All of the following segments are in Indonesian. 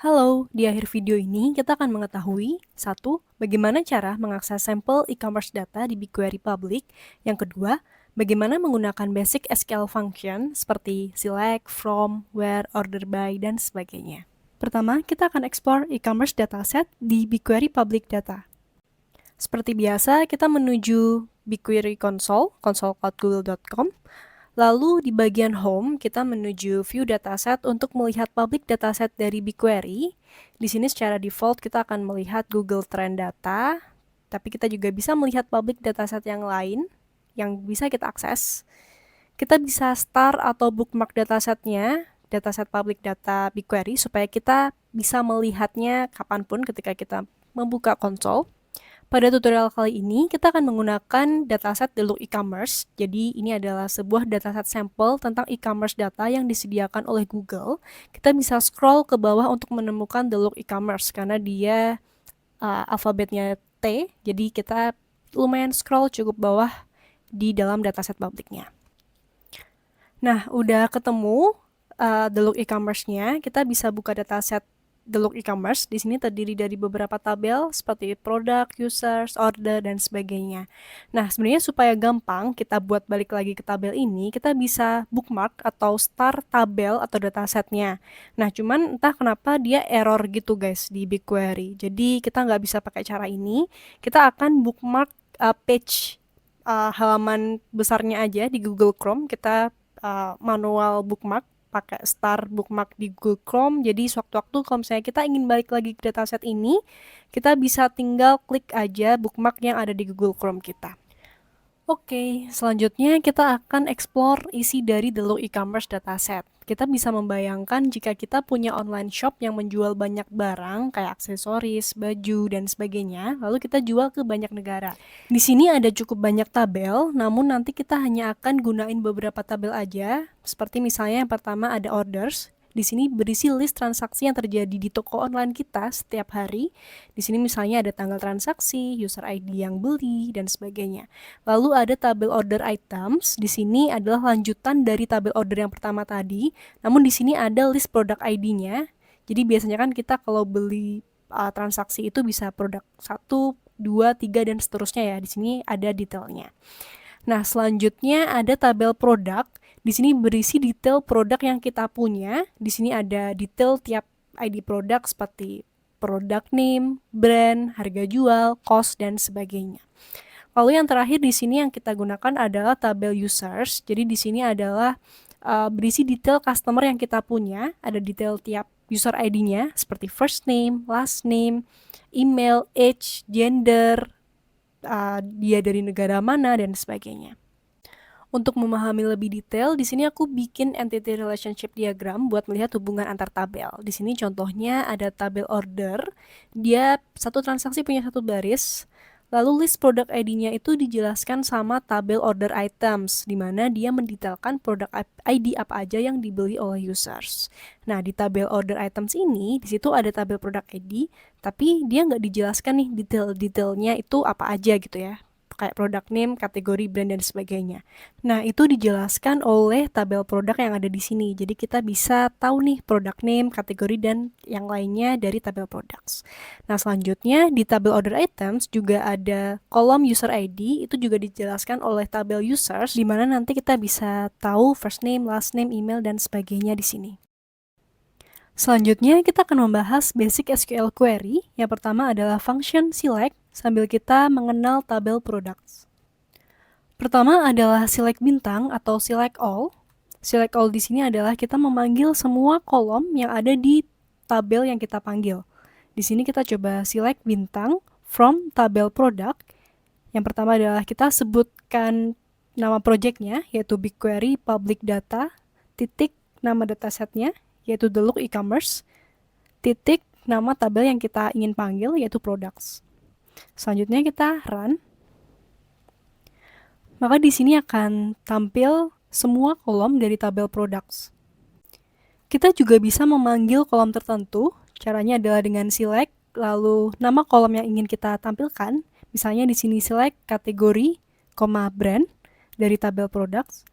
Halo, di akhir video ini kita akan mengetahui satu, bagaimana cara mengakses sampel e-commerce data di BigQuery Public. Yang kedua, bagaimana menggunakan basic SQL function seperti select, from, where, order by, dan sebagainya. Pertama, kita akan explore e-commerce dataset di BigQuery Public Data. Seperti biasa, kita menuju BigQuery Console, console.google.com. Lalu di bagian Home, kita menuju View Dataset untuk melihat public dataset dari BigQuery. Di sini secara default kita akan melihat Google Trend Data, tapi kita juga bisa melihat public dataset yang lain yang bisa kita akses. Kita bisa start atau bookmark datasetnya, dataset public data BigQuery, supaya kita bisa melihatnya kapanpun ketika kita membuka konsol. Pada tutorial kali ini, kita akan menggunakan dataset The Look E-commerce. Jadi, ini adalah sebuah dataset sampel tentang e-commerce data yang disediakan oleh Google. Kita bisa scroll ke bawah untuk menemukan The Look E-commerce, karena dia alfabetnya T, jadi kita lumayan scroll cukup bawah di dalam dataset publiknya. Nah, udah ketemu The Look E-commerce-nya, kita bisa buka dataset The Look E-commerce. Di sini terdiri dari beberapa tabel seperti product, users, order, dan sebagainya. Nah, sebenarnya supaya gampang kita buat balik lagi ke tabel ini, kita bisa bookmark atau start tabel atau datasetnya. Nah, cuman entah kenapa dia error gitu guys di BigQuery. Jadi kita nggak bisa pakai cara ini. Kita akan bookmark page halaman besarnya aja di Google Chrome. Kita manual bookmark pakai start bookmark di Google Chrome. Jadi sewaktu-waktu kalau misalnya kita ingin balik lagi ke dataset ini, kita bisa tinggal klik aja bookmark yang ada di Google Chrome kita. Oke, selanjutnya kita akan explore isi dari The Look E-commerce dataset. Kita bisa membayangkan jika kita punya online shop yang menjual banyak barang kayak aksesoris, baju, dan sebagainya, lalu kita jual ke banyak negara. Di sini ada cukup banyak tabel, namun nanti kita hanya akan gunain beberapa tabel aja, seperti misalnya yang pertama ada orders. Di sini berisi list transaksi yang terjadi di toko online kita setiap hari. Di sini misalnya ada tanggal transaksi, user ID yang beli, dan sebagainya. Lalu ada tabel order items. Di sini adalah lanjutan dari tabel order yang pertama tadi. Namun di sini ada list product ID-nya. Jadi biasanya kan kita kalau beli transaksi itu bisa produk 1, 2, 3, dan seterusnya ya. Di sini ada detailnya. Nah, selanjutnya ada tabel produk. Di sini berisi detail produk yang kita punya. Di sini ada detail tiap ID produk seperti product name, brand, harga jual, cost, dan sebagainya. Lalu yang terakhir di sini yang kita gunakan adalah tabel users. Jadi di sini adalah berisi detail customer yang kita punya. Ada detail tiap user ID-nya seperti first name, last name, email, age, gender, dia dari negara mana, dan sebagainya. Untuk memahami lebih detail, di sini aku bikin entity relationship diagram buat melihat hubungan antar tabel. Di sini contohnya ada tabel order, dia satu transaksi punya satu baris, lalu list produk ID-nya itu dijelaskan sama tabel order items, di mana dia mendetailkan produk ID apa aja yang dibeli oleh users. Nah, di tabel order items ini, di situ ada tabel produk ID, tapi dia nggak dijelaskan nih detail-detailnya itu apa aja gitu ya, kayak product name, kategori brand, dan sebagainya. Nah, itu dijelaskan oleh tabel produk yang ada di sini. Jadi kita bisa tahu nih product name, kategori, dan yang lainnya dari tabel products. Nah, selanjutnya di tabel order items juga ada kolom user ID, itu juga dijelaskan oleh tabel users, di mana nanti kita bisa tahu first name, last name, email, dan sebagainya di sini. Selanjutnya kita akan membahas basic SQL query. Yang pertama adalah function select, sambil kita mengenal tabel products. Pertama adalah select bintang atau select all. Select all di sini adalah kita memanggil semua kolom yang ada di tabel yang kita panggil. Di sini kita coba select bintang from tabel product. Yang pertama adalah kita sebutkan nama projectnya, yaitu BigQuery Public Data, titik nama datasetnya, yaitu The Look E-commerce, titik nama tabel yang kita ingin panggil, yaitu products. Selanjutnya kita run. Maka di sini akan tampil semua kolom dari tabel products. Kita juga bisa memanggil kolom tertentu. Caranya adalah dengan select, lalu nama kolom yang ingin kita tampilkan. Misalnya di sini select kategori, brand dari tabel products.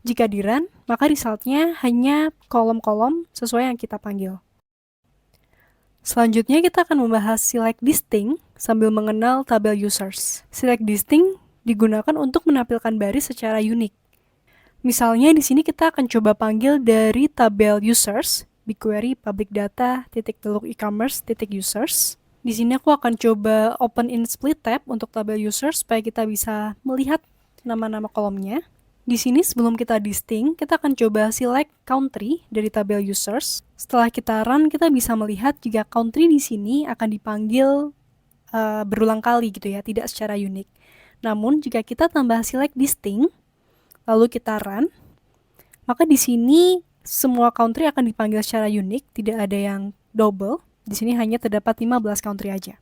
Jika di run, maka resultnya hanya kolom-kolom sesuai yang kita panggil. Selanjutnya kita akan membahas select distinct sambil mengenal tabel users. Select distinct digunakan untuk menampilkan baris secara unik. Misalnya di sini kita akan coba panggil dari tabel users, BigQuery public data _delok e-commerce _users. Di sini aku akan coba open in split tab untuk tabel users supaya kita bisa melihat nama-nama kolomnya. Di sini sebelum kita distinct, kita akan coba select country dari tabel users. Setelah kita run, kita bisa melihat jika country di sini akan dipanggil berulang kali gitu ya, tidak secara unik. Namun jika kita tambah select distinct, lalu kita run, maka di sini semua country akan dipanggil secara unik, tidak ada yang double. Di sini hanya terdapat 15 country aja.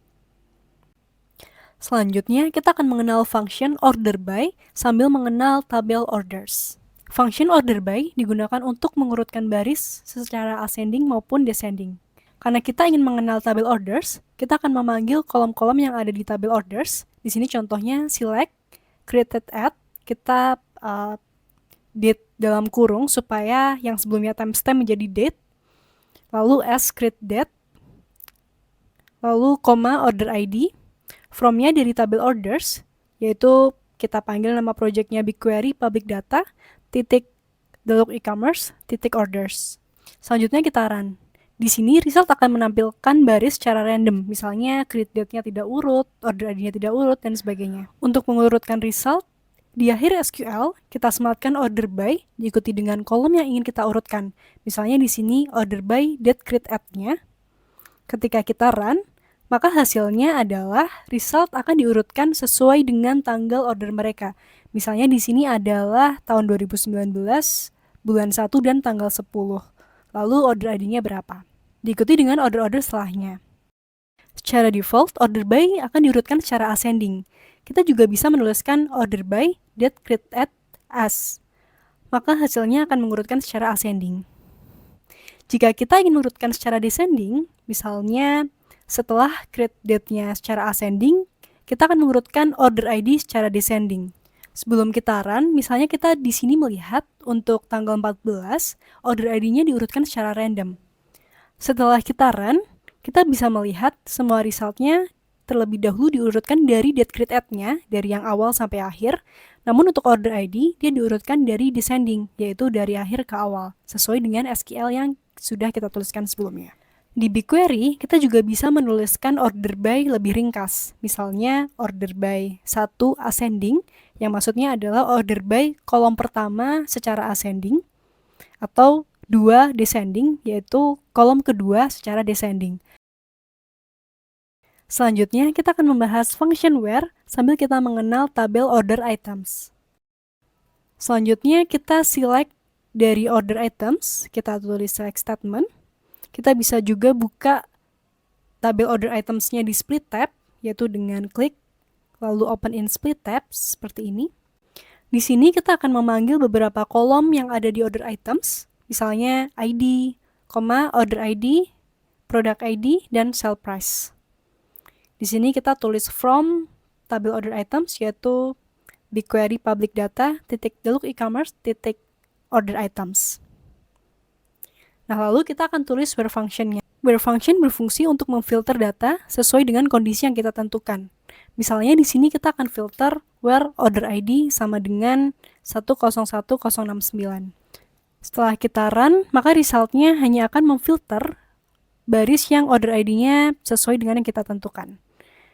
Selanjutnya, kita akan mengenal function order by sambil mengenal tabel orders. Function order by digunakan untuk mengurutkan baris secara ascending maupun descending. Karena kita ingin mengenal tabel orders, kita akan memanggil kolom-kolom yang ada di tabel orders. Di sini contohnya select, created at, kita date dalam kurung supaya yang sebelumnya timestamp menjadi date, lalu as create date, lalu koma order ID, from-nya dari tabel orders, yaitu kita panggil nama projectnya BigQuery public data _delok e-commerce _orders. Selanjutnya kita run. Di sini result akan menampilkan baris secara random, misalnya create date-nya tidak urut, order ID-nya tidak urut, dan sebagainya. Untuk mengurutkan result, di akhir SQL, kita sematkan order by diikuti dengan kolom yang ingin kita urutkan. Misalnya di sini order by date create at-nya. Ketika kita run, maka hasilnya adalah result akan diurutkan sesuai dengan tanggal order mereka. Misalnya di sini adalah tahun 2019, bulan 1 dan tanggal 10. Lalu order ID-nya berapa? Diikuti dengan order-order setelahnya. Secara default, order by akan diurutkan secara ascending. Kita juga bisa menuliskan order by date create at as. Maka hasilnya akan mengurutkan secara ascending. Jika kita ingin mengurutkan secara descending, misalnya setelah create date-nya secara ascending, kita akan mengurutkan order ID secara descending. Sebelum kita run, misalnya kita di sini melihat untuk tanggal 14, order ID-nya diurutkan secara random. Setelah kita run, kita bisa melihat semua result-nya terlebih dahulu diurutkan dari date create at-nya, dari yang awal sampai akhir. Namun untuk order ID, dia diurutkan dari descending, yaitu dari akhir ke awal, sesuai dengan SQL yang sudah kita tuliskan sebelumnya. Di BigQuery, kita juga bisa menuliskan order by lebih ringkas. Misalnya, order by 1 ascending, yang maksudnya adalah order by kolom pertama secara ascending, atau 2 descending, yaitu kolom kedua secara descending. Selanjutnya, kita akan membahas function where sambil kita mengenal tabel order items. Selanjutnya, kita select dari order items, kita tulis select statement. Kita bisa juga buka tabel order items-nya di split tab, yaitu dengan klik, lalu open in split tab, seperti ini. Di sini kita akan memanggil beberapa kolom yang ada di order items, misalnya ID, order ID, product ID, dan sell price. Di sini kita tulis from tabel order items, yaitu BigQuery public data _delok e-commerce _order items. Nah, lalu kita akan tulis where function-nya. Where function berfungsi untuk memfilter data sesuai dengan kondisi yang kita tentukan. Misalnya di sini kita akan filter where order ID sama dengan 101069. Setelah kita run, maka result-nya hanya akan memfilter baris yang order ID-nya sesuai dengan yang kita tentukan.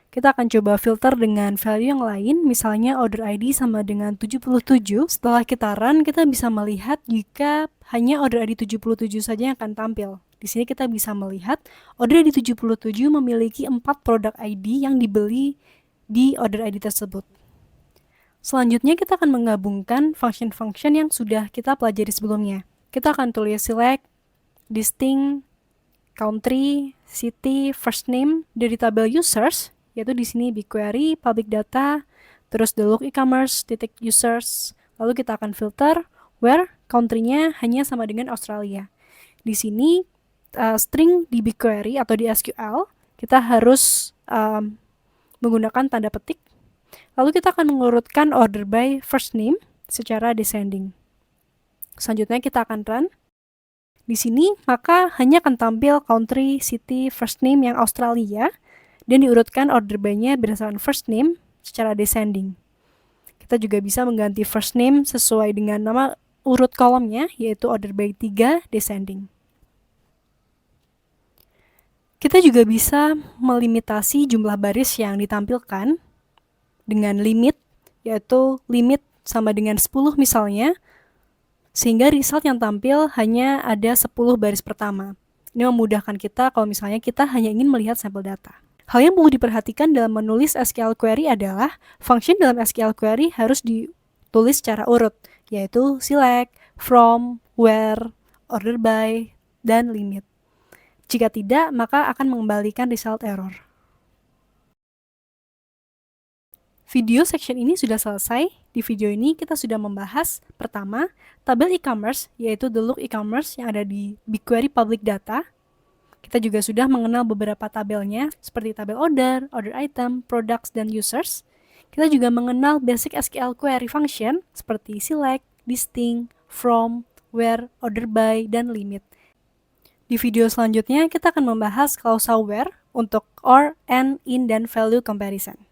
Kita akan coba filter dengan value yang lain, misalnya order ID sama dengan 77. Setelah kita run, kita bisa melihat jika hanya order ID 77 saja yang akan tampil. Di sini kita bisa melihat order ID 77 memiliki 4 produk ID yang dibeli di order ID tersebut. Selanjutnya kita akan menggabungkan function-function yang sudah kita pelajari sebelumnya. Kita akan tulis select, distinct, country, city, first name dari tabel users, yaitu di sini BigQuery, public data, terus _delok e-commerce _users. Lalu kita akan filter where country-nya hanya sama dengan Australia. Di sini string di BigQuery atau di SQL kita harus menggunakan tanda petik. Lalu kita akan mengurutkan order by first name secara descending. Selanjutnya kita akan run. Di sini, maka hanya akan tampil country, city, first name yang Australia, dan diurutkan order by-nya berdasarkan first name secara descending. Kita juga bisa mengganti first name sesuai dengan nama urut kolomnya, yaitu order by 3 descending. Kita juga bisa melimitasi jumlah baris yang ditampilkan dengan limit, yaitu limit sama dengan 10 misalnya, sehingga result yang tampil hanya ada 10 baris pertama. Ini memudahkan kita kalau misalnya kita hanya ingin melihat sampel data. Hal yang perlu diperhatikan dalam menulis SQL query adalah function dalam SQL query harus ditulis secara urut, yaitu select, from, where, order by, dan limit. Jika tidak, maka akan mengembalikan result error. Video section ini sudah selesai. Di video ini kita sudah membahas, pertama, tabel e-commerce, yaitu the look e-commerce yang ada di BigQuery Public Data. Kita juga sudah mengenal beberapa tabelnya, seperti tabel order, order item, products, dan users. Kita juga mengenal basic SQL query function, seperti select, listing, from, where, order by, dan limit. Di video selanjutnya, kita akan membahas klausal where untuk or, and, in, dan value comparison.